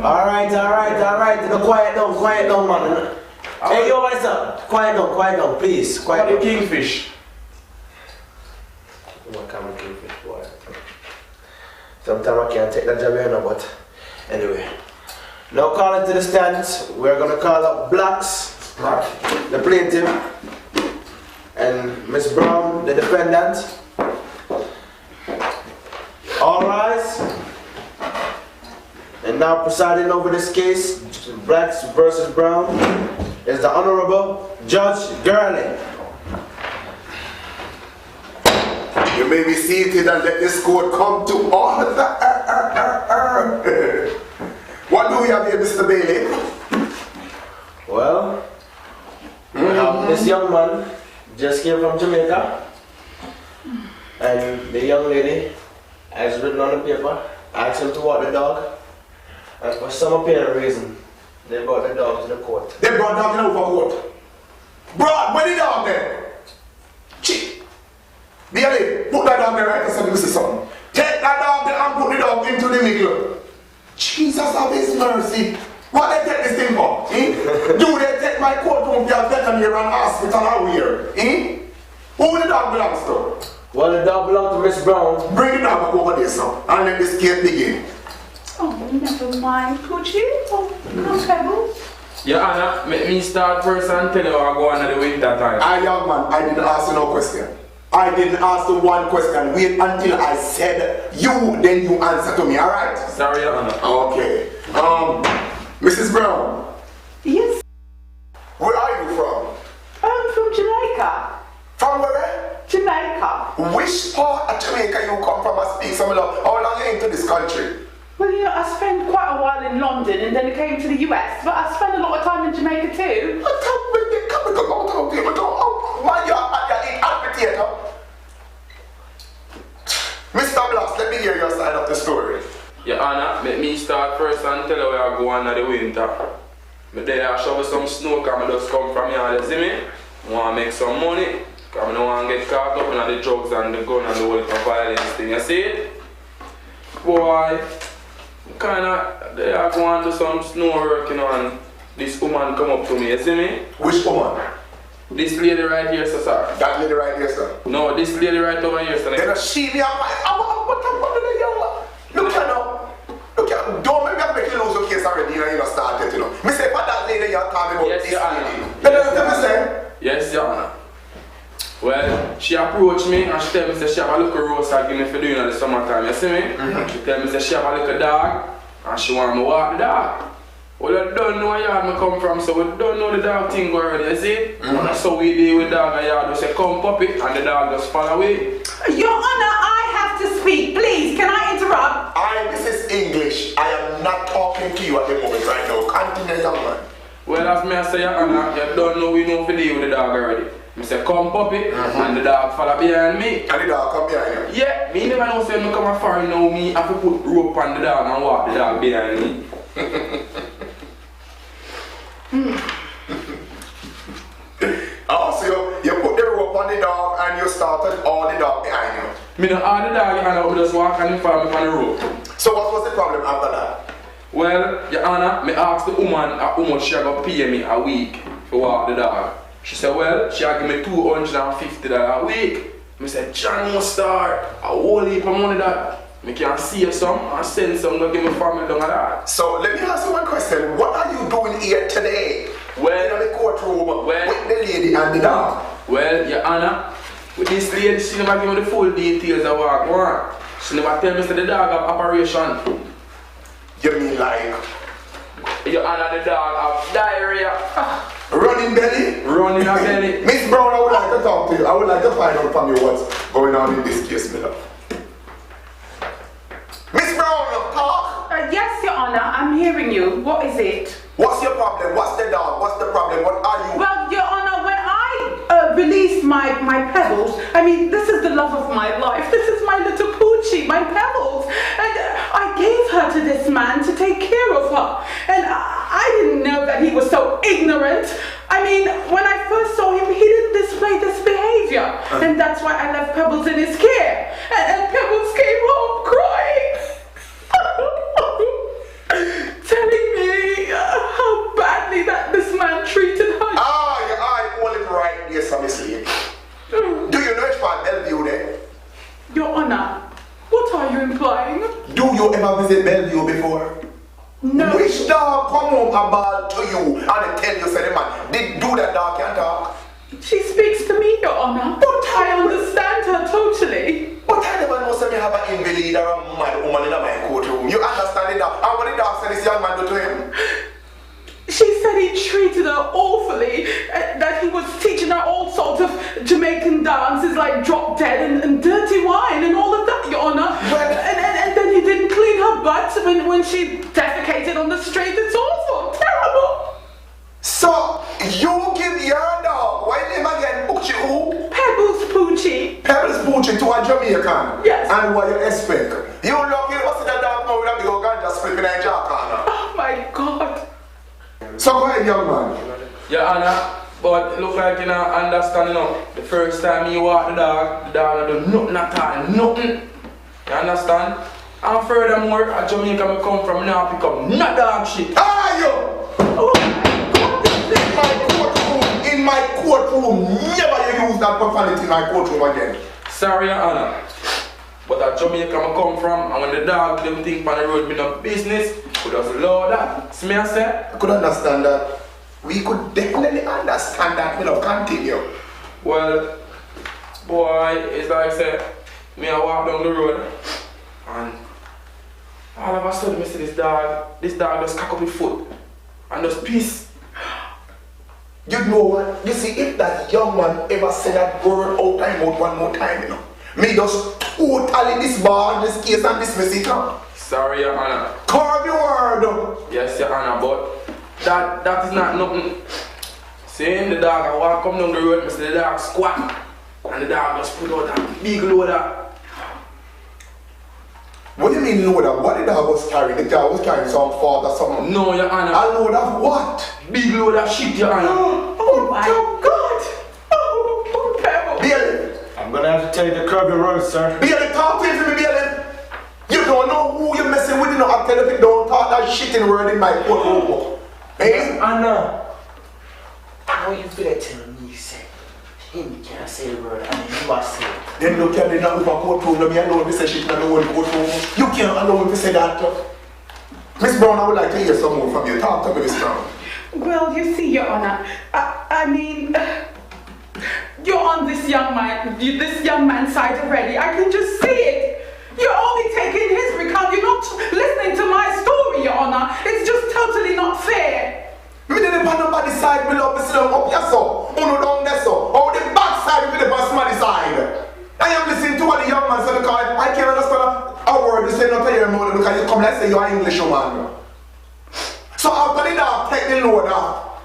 Alright. Quiet down, man. Hey, yo, what's up? Quiet down, please. Quiet down. Kingfish. What kind of kingfish, boy? Sometimes I can't take that job here now, but anyway. Now calling to the stands, we're gonna call up Blacks, the plaintiff, and Miss Brown, the defendant. All rise. And now presiding over this case, Blacks versus Brown, is the Honorable Judge Girlie. You may be seated and let this court come to order. What do we have here, Mr. Bailey? Well, this young man just came from Jamaica, and the young lady has written on the paper, asked him to walk the dog, and for some apparent reason, they brought the dog to the court. They brought the dog in over court. Brought, where the dog there? Chick. Bailey, put that dog there right now, Mr. Son. Take that dog there and put the dog into the middle. Jesus have his mercy. What they take this thing for? Do they take my courtroom to a veterinary and hospital or where? Who the dog belongs to? Well, the dog belongs to Miss Brown. Bring the dog over there, son, and let this case begin. Oh, never mind, could you? Oh, no trouble. Your Honor, let me start first and tell you I go on at the winter time. Young man, I didn't ask you no question. I didn't ask you one question. Wait until I said you, then you answer to me, alright? Sorry, Your Honor. Okay. Mrs. Brown. Yes? Where are you from? I'm from Jamaica. From where? Jamaica. Which part of Jamaica you come from and speak some love? How long are you into this country? Well, you know, I spent quite a while in London and then I came to the US, but I spent a lot of time in Jamaica too. Mr. Blacks, let me hear your side of the story. Your Honor, let me start first and tell you where I go on at the winter. But there I shovel some snow because I just come from here, you see me? I want to make some money because I don't want to get caught up in the drugs and the gun and the whole violence thing, you see it? Boy, kinda there I go and do some snow work, you know, and this woman come up to me, you see me? Which woman? This lady right here, sir. That lady right here, sir. No, this lady right over here, sir. Then she be up. Look here now. Look here. Don't make you lose your case already. You know, started, you know. Me say, for that lady you're talking about, yes, this Your lady. Honor. Let me say. Yes, Your Honor. Well, she approached me and she tell me she have a little roast I give me for doing in the summertime, you see me? She tell me she have a little dog and she want me to walk the dog. Well, I don't know where yard me come from, so we don't know the dog thing already, you see? And that's how we deal with dog and yard. We say, come puppy, and the dog just follow away. Your Honor, I have to speak, please. Can I interrupt? This is English. I am not talking to you at the moment right now. Continue, young man. Well, as me I say, Your Honor, you don't know we know for deal with the dog already. I say, come puppy, and the dog follow behind me. And the dog come behind you? Yeah, me never know say me come a far now, me have to put rope on the dog and walk the dog behind me. So you put the rope on the dog and you started all the dog behind you? Me not all the dog, Your Honor, we just walk and follow me on the rope. So what was the problem after that? Well, Your Honor, me asked the woman how much she gonna pay me a week to walk the dog. She said, well, she give me $250 a week. I said, John, no star, a whole heap of money that. I can save some and send some to give my family down that. So let me ask you one question. What are you doing here today? Well, in the courtroom with the lady and the dog? Well, Your Honor, with this lady, she never give me the full details of what I want. She never tell me that the dog have operation. You mean like? Your Honor, the dog have diarrhea. Running belly? Running a belly. Miss Brown, I would like to talk to you. I would like to find out from you what's going on in this case, my love. Miss Brown, talk! Yes, Your Honor, I'm hearing you. What is it? What's your problem? What's the dog? What's the problem? What are you? Well, Your Honor, when I released my pebbles, I mean, this is the love of my life. This is my little poochie, my pebbles. And I gave her to this man to take care of her. And I didn't know that he was so ignorant. I mean, when I first saw him, he didn't display this behavior. And that's why I left Pebbles in his care. And Pebbles came home crying. Telling visit Bellevue before? No. Which dog come home and ball to you and tell you, say the man, did do that dog can't talk? She speaks to me, Your Honor. But I understand her totally. But I never know say me have an invalid or a mad woman in my courtroom. You understand it now? And what did the dog say this young man do to him? She said he treated her awfully, that he was teaching her all sorts of Jamaican dances like drop dead and dirty wine and all of that, Your Honor. And then he didn't clean her butt when she defecated on the street. It's awful, terrible. So, you give your dog, why name again, Poochie who? Pebbles Poochie. Pebbles Poochie to a Jamaican? Yes. And what you expect? You lucky what's in the dog now with a big old ganja split in a jar corner. Oh my God. So go ahead, young man. Yeah, Anna, but it look like you know, understand, you know, the first time you walk the dog don't do nothing at all, nothing. You understand? And furthermore, at Jamaica I come from now, pick up not dog shit. Ah, yo! In my courtroom, never you use that profanity in my courtroom again. Sorry, Anna. But at Jamaica I come from, and when the dog them think on the road be no business, we just love that. See me I say? I could understand that. We could definitely understand that. We don't continue. Well, boy, it's like I say, me I walk down the road, and all of a sudden I see this dog just cock up his foot, and just piss. You know what? You see, if that young man ever said that word out time out one more time, you know, me just totally disbar this case and dismiss it now. Sorry, Your Honor. Carve your word. Yes, Your Honor, but that is not nothing. Seeing the dog, I walk come down the road, I see the dog squat, and the dog just put out that big load of. What do you mean load of? What the dog was carrying? The dog was carrying some fart or something. No, Your Honor. A load of what? Big load of shit, Your Honor. Oh my God. Oh, Pebble. Bailey. I'm gonna have to tell you to curb your words, sir. Bailey, talk to me, Bailey. You don't know who you're messing with, you know. I'm telling you, don't talk that shit in word in my courtroom. Eh? Anna, how you feel telling me, you say, him can't say the word, and you must say it. Then look at me now with my courtroom, let me alone to say shit in the whole courtroom. You can't allow me to say that. Miss Brown, I would like to hear some more from you. Talk to me, Miss Brown. Well, you see, Your Honor, I mean, you're on this young man's side already. I can just see it. You're only taking his recount. You're not listening to my story, Your Honor. It's just totally not fair. Me didn't put nobody's side below, me sit down up here so. Uno down there so. Or the back side, me didn't put somebody's side. I am listening to what the young man said because I can't understand a word you say not to hear more because you come like say you're an Englishman. So after the dog take the load off,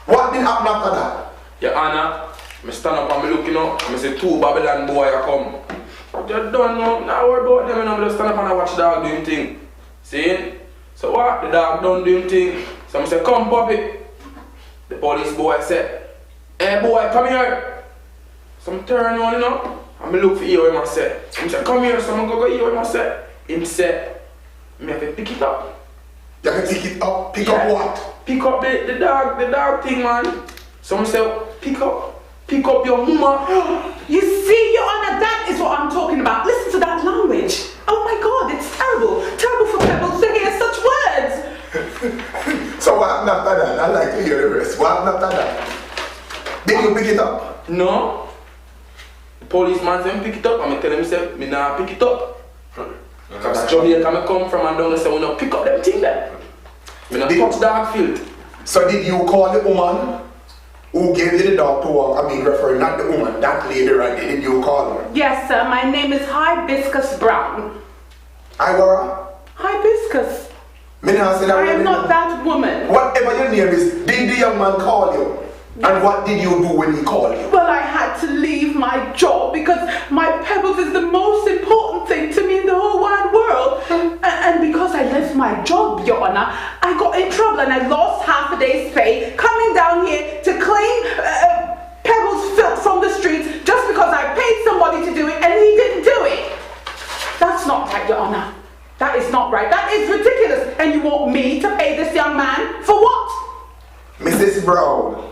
what did happen after that? Your Honor, I stand up and I looking up and I see two Babylon boy a come. You don't know, now worry about them and I just stand up and I watch the dog doing thing. See? So what? The dog done doing thing. So I say, come puppy. The police boy said, hey boy, come here. So I turn on, you know, and I look for you what I say. So I say, come here, so I go hear what I say. Him said, I have to pick it up. You can pick it up. Pick up what? Pick up the dog thing, man. Someone said, pick up your mama. You see, Your Honor, that is what I'm talking about. Listen to that language. Oh my God, it's terrible. Terrible for Pebbles to hear such words. So what happened after that? I'd like to hear the rest. What happened after that? Did you pick it up? No. The policeman said, pick it up. And I tell him, say, me nah pick it up. Because Jamaica I come from and down and say, we not pick up them thing there. Me not touch dog field. So did you call the woman who gave you the dog to walk? I mean, referring not the woman, that lady right there. Did you call her? Yes, sir. My name is Hibiscus Brown. Ivora? Hibiscus. Me nah say that I am word not in- that woman. Whatever your name is, did the young man call you? And what did you do when he called you? Well, I had to leave my job because my Pebbles is the most important thing to me in the whole wide world. And because I left my job, Your Honor, I got in trouble and I lost half a day's pay coming down here to clean Pebbles' filth from the streets just because I paid somebody to do it and he didn't do it. That's not right, Your Honor. That is not right. That is ridiculous. And you want me to pay this young man for what? Mrs. Brown,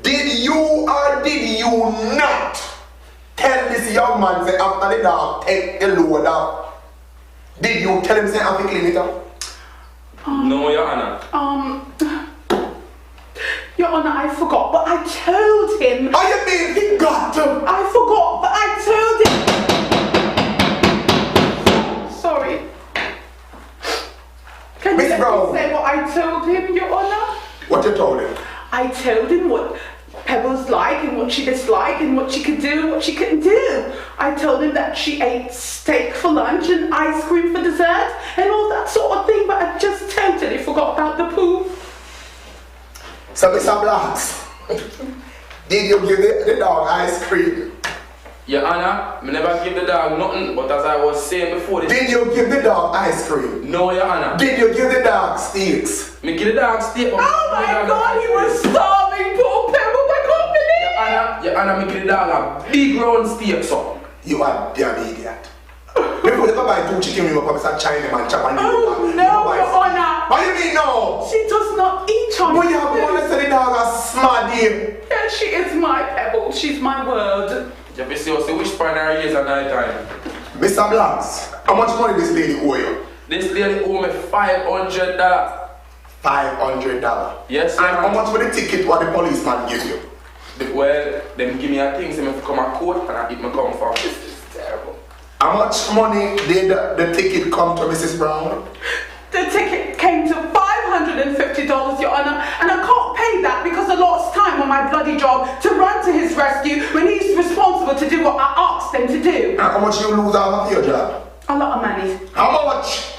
did you or did you not tell this young man that after the dog take the load off, Did you tell him say I'm clean it up? No, Your Honor. Your Honor, I forgot, but I told him. Oh, you mean he got to? I forgot, but I told him. Sorry. Can Miss you let Brown. me say what I told him, Your Honor? What you told him? I told him what Pebbles like and what she disliked and what she could do and what she couldn't do. I told him that she ate steak for lunch and ice cream for dessert and all that sort of thing, but I just totally forgot about the poo. So, Mr. Blacks, did you give the dog ice cream? Your Honor, I never give the dog nothing, but as I was saying before... Did you give the dog ice cream? No, Your Honor. Did you give the dog steaks? Me give the dog steak. Oh my God, he was starving, poor Pebbles, I can't believe it! Your Honor, me give the dog a big round steak, so. You are damn idiot. Before you go buy 2 chicken, you go start China man chop and Oh no, Your Honor! What do you mean no? She does not eat Chinese But you have food. one to say the dog a smart deal. Yeah, she is my Pebbles, she's my word. You have to see which part of her ears at night time. Mr. Blacks, how much money this lady owe you? This lady owe me $500. $500. Yes, And Your how Honor. much for the ticket what the policeman give you? Well, them give me a thing, say me come a court and I eat my come from. This is terrible. How much money did the ticket come to Mrs. Brown? The ticket came to $550, Your Honor, and I can't pay that because I lost time on my bloody job to run to his rescue when he's responsible to do what I asked him to do. And how much you lose out of your job? A lot of money. How much?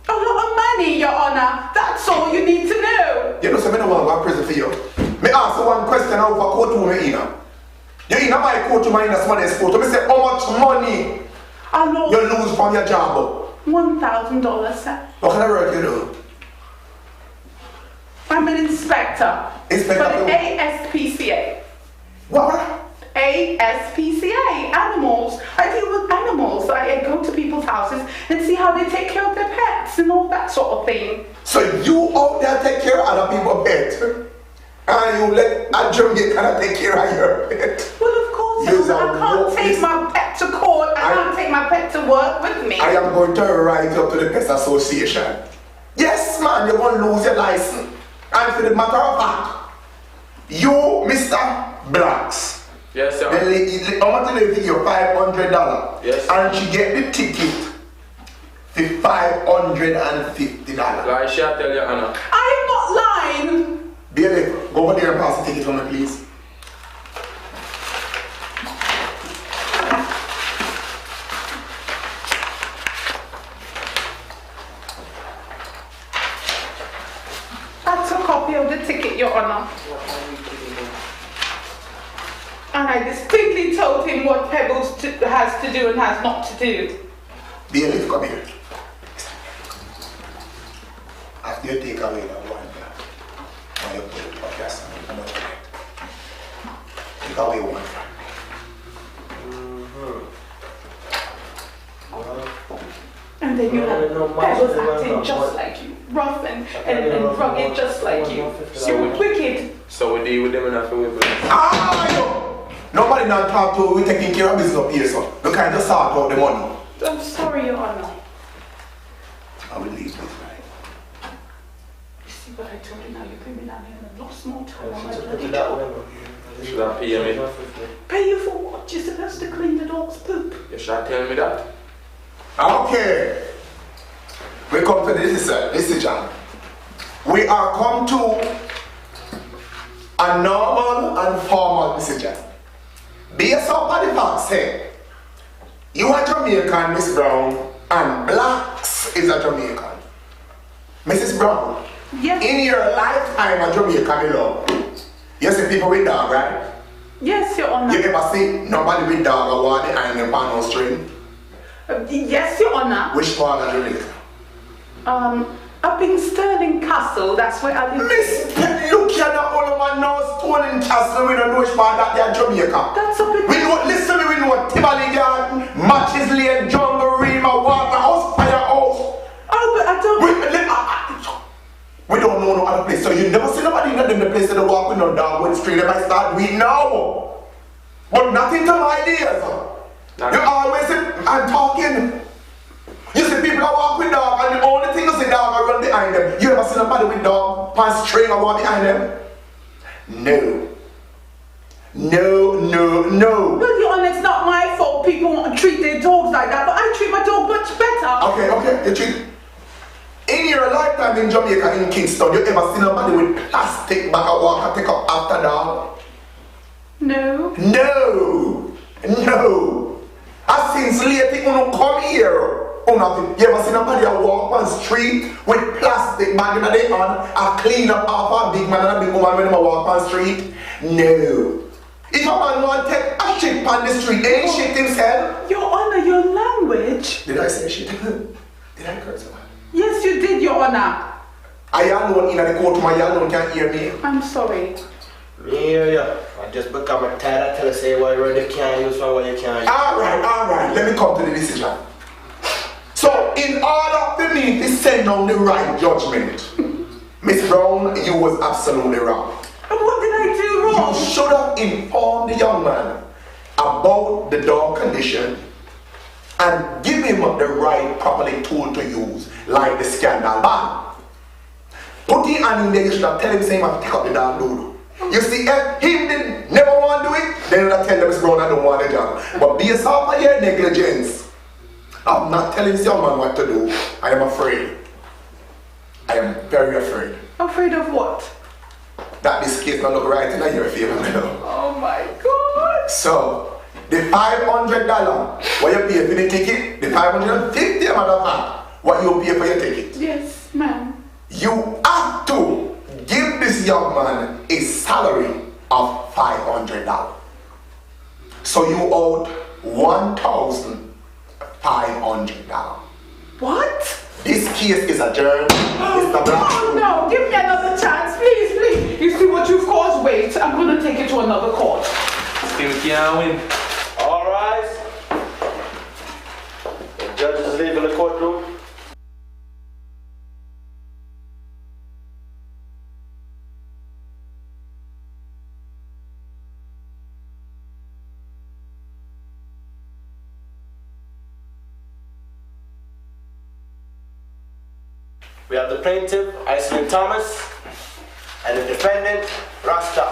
A lot of money, Your Honor. That's all you need to know. You know, so I don't want to go to prison for you. Me ask you one question out for courtroom, you know. You in my courtroom, in somebody's courtroom. Me say, how much money I lost you lose from your job? $1,000, sir. What kind of work you do? I'm an inspector. Inspector For the who? ASPCA. What? ASPCA, animals. I deal with animals. I go to people's houses and see how they take care of their pets and all that sort of thing. So you out there take care of other people's pets? And you let a Jamaican take care of your pet? Well, of course, Yes, I can't take yes. my pet to court. I can't take my pet to work with me. I am going to write up to the Pest Association. Yes, man, you're going to lose your license. And for the matter of fact, you, Mr. Blacks, Yes, sir. how much the lady you $500? Yes. And she get the ticket for $550. Like she tell you, Anna. I'm not lying. Bailey, go over there and pass the ticket for me, please. That's a copy of the ticket, Your Honor. And I distinctly told him what Pebbles has to do and has not to do. Bailey, come here. After you take away that one, now you put it up there, son. I'm not doing it. Take away one. And then you have Pebbles acting just like you. Rough and rugged just like you. You're wicked. So we deal with them and I feel with them. Ah, yo! Nobody not talk to, we taking care of business up here, so we can't just sort out the money. I'm sorry, Your Honor. I will leave this, right? You see what I told you now? You bring me down here and I lost more time on my Put bloody it that job. way. Should I pay me? Pay you for what? You're supposed to clean the dog's poop. You should tell me that. Okay. We come to the decision. We are come to a normal and formal decision. Based on the facts, say, you are Jamaican, Miss Brown, and Blacks is a Jamaican. Mrs. Brown, Yes. in your lifetime a Jamaican alone, you see people with dog, right? Yes, Your Honor. You ever see nobody with dog or what the iron pan no string? Yes, Your Honor. Which part of Jamaica? Up in Stirling Castle, that's where I live. Miss, look here, the old man now stolen castle, we don't know which part that they are Jamaica. That's up in... We know, listen, we know Tivoli Garden, Matches Lane, Jungle Rima, Waterhouse, Firehouse. Oh, but I don't... We don't know no other place, so you never see nobody in the place that they walk with no dog with straight. They might start we now. But nothing to my ears. You always say, I'm talking. You see people that walk with dog and the only thing you see dog are run behind them. You ever see nobody with dog pants string or walk behind them? No. No, no, no. Well, Your Honor, it's not my fault people want to treat their dogs like that, but I treat my dog much better. Okay, you treat. In your lifetime in Jamaica, in Kingston, you ever seen somebody with plastic bag of water take up after dog? No. No. No. I since lately when you come here, you ever seen somebody walk on the street with plastic bag in their hand and clean up half a big man and a big woman when they walk on the street? No. If a man want to take a shit on the street, ain't shit himself. Your Honor, your language. Did I say shit? Did I curse someone? Yes, you did, Your Honor. I alone in the court, my alone can't hear me. I'm sorry. Yeah. I just become a tired to say what you can't use for what you can't use. Alright. Let me come to the decision. So, in order for me to send on the right judgment, Miss Brown, you was absolutely wrong. What did I do wrong? You should have informed the young man about the dog condition and give him the right properly tool to use, like the scandal ban. Put him on in there, you should have tell him saying to take up the damn doodle. You see, if him did never want to do it, then I tell them Miss Brown I don't want the job. But based off of your negligence, I'm not telling this young man what to do. I am afraid. I am very afraid. Afraid of what? That this case not look right in your favor now. Oh my God. So, the $500 what you pay for the ticket, the $550 matter of fact, what you pay for your ticket. Yes, ma'am. You have to give this young man a salary of $500. So you owed $1,500. What? This case is adjourned. Oh no, give me another chance, please. You see what you've caused? Wait, I'm gonna take it to another court. Still can't win. All rise. The judge is leaving the courtroom. We have the plaintiff, Iceland Thomas, and the defendant, Rasta.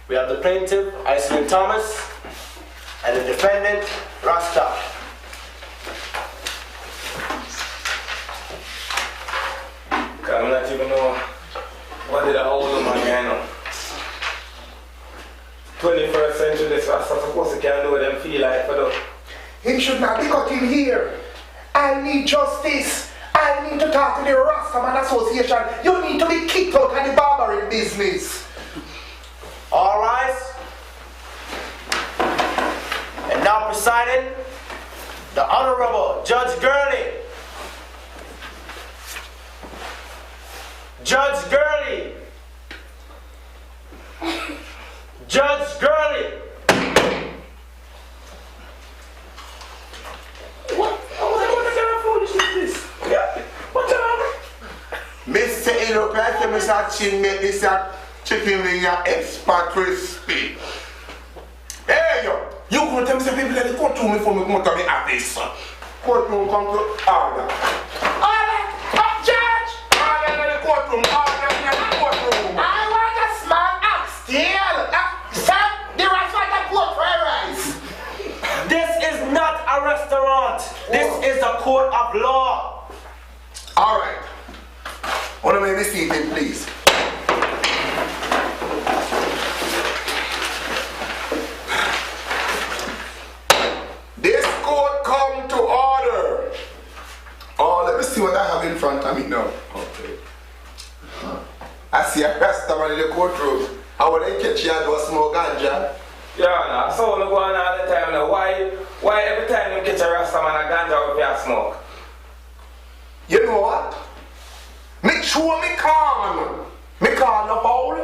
We have the plaintiff, Iceland Thomas, and the defendant, Rasta. I'm not even know what did I hold on my hand. 21st century, this was supposed to can do what them feel like for them. He should not be cut in here. I need justice. I need to talk to the Rastaman Association. You need to be kicked out of the barbering business. All rise. And now presiding, the Honorable Judge Girlie. Judge Girlie. Judge Girlie. What kind of foolishness is this? Yeah. What's up? Mr. Inopet, Mr. Chin, make this a chicken wing your expert crispy. Hey, yo, you gonna tell me some people that they come to me for me come to me at this. Courtroom come to order. Order! Judge! Order in the courtroom, order in the courtroom. I want a small axe still. Sir, the rice like a pork fried rice. This is not a restaurant. This is a court of law. All right. Want to make me seated, please. This court come to order. Oh, let me see what I have in front of me now. Okay. I see a customer in the courtroom. How would they catch you and do a smoke ganja? Yeah, nah, so we go on all the time now. Why every time you catch a Rasta man a ganja with your smoke? You know what? Make sure me calm. Me call the foul.